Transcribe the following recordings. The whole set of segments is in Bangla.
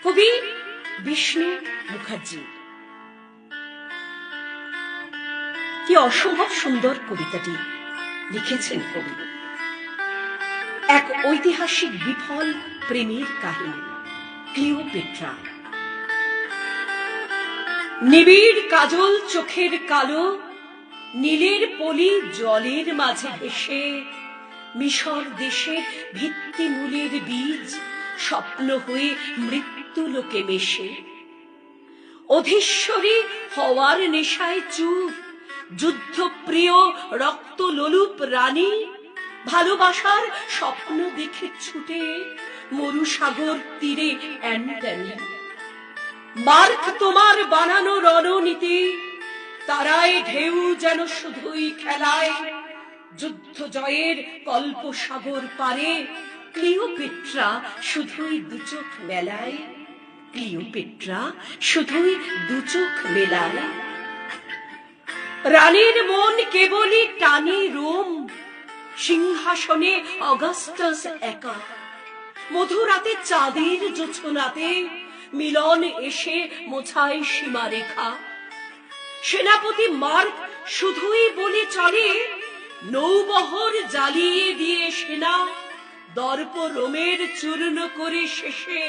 কবি বিষ্ণু মুখার্জি। কি অসম্ভব সুন্দর কবিতাটি লিখেছেন কবি। এক ঐতিহাসিক বিফল প্রেমের কাহিনী, ক্লিওপেট্রা। নিবিড় কাজল চোখের কালো, নীলের পলি জলের মাঝে ভেসে, মিশর দেশের ভিত্তিমূলের বীজ স্বপ্ন হয়ে মৃত্যু লোকে মেশে। অধীশ্বরী হওয়ার নেশায় চুপ, যুদ্ধপ্রিয় রক্ত লোলুপ রানী, ভালোবাসার স্বপ্ন দেখে ছুটে মরুসাগর তীরে অ্যান্টনি। মার্ক তোমার বানানো রণনীতি, তারায় ঢেউ যেন শুধুই খেলায়, যুদ্ধ জয়ের কল্প সাগর পারে ক্লিওপেট্রা শুধুই দুচোখ মেলায়। ক্লিওপেট্রা শুধুই দুচোখ মেলায়। রানীর মন কেবলই টানে রোম, সিংহাসনে অগাস্টাস একা। মধুরাতে চাঁদের জোছনাতে মিলন এসে মোছায় সীমারেখা। সেনাপতি মার্ক শুধুই বলে চলে, নৌবহর জ্বালিয়ে দিয়ে সেনা দর্প রোমের চূর্ণ করে শেষে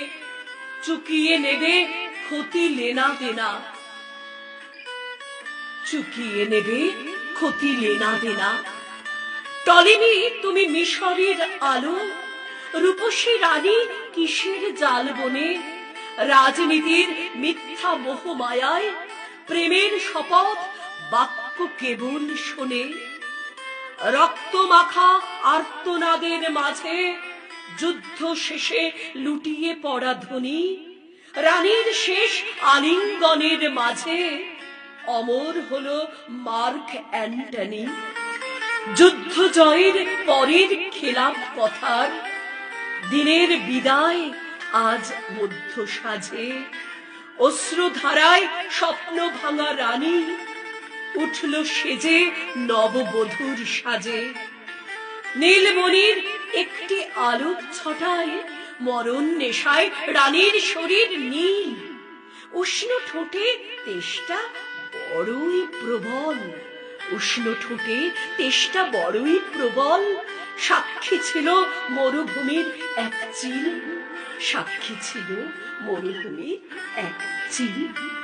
চুকিয়ে নেবে ক্ষতি লেনা দেনা। চুকিয়ে নেবে ক্ষতি লেনা দেনা। টলেমি তুমি মিশরের আলো, রূপসী রানী কিসের জাল বনে, রাজনীতির মিথ্যা মোহ মায়ায় প্রেমের শপথ বাক্য কেবল শোনে। রক্ত মাখা আর্তনাদের মাঝে যুদ্ধ শেষে লুটিয়ে পড়া ধ্বনি, রানীর শেষ আলিঙ্গনের মাঝে অমর হলো মার্ক অ্যান্টনি। যুদ্ধ জয়ের পরের খেলাপ কথার দিনের বিদায় আজ মধ্য সাজে। অশ্রুধারায় স্বপ্ন ভাঙা রানী উঠল সেজে নববধূর সাজে। নীলমণির একটি আলোক ছটায় মরণ নেশায় রানীর শরীর নীল। উষ্ণ ঠোঁটে তেষ্টা বড়ই প্রবল, উষ্ণ ঠোঁটে তেষ্টা বড়ই প্রবল। সাক্ষী ছিল মরুভূমির এক চিল, সাক্ষী ছিল মরুভূমির এক চিল।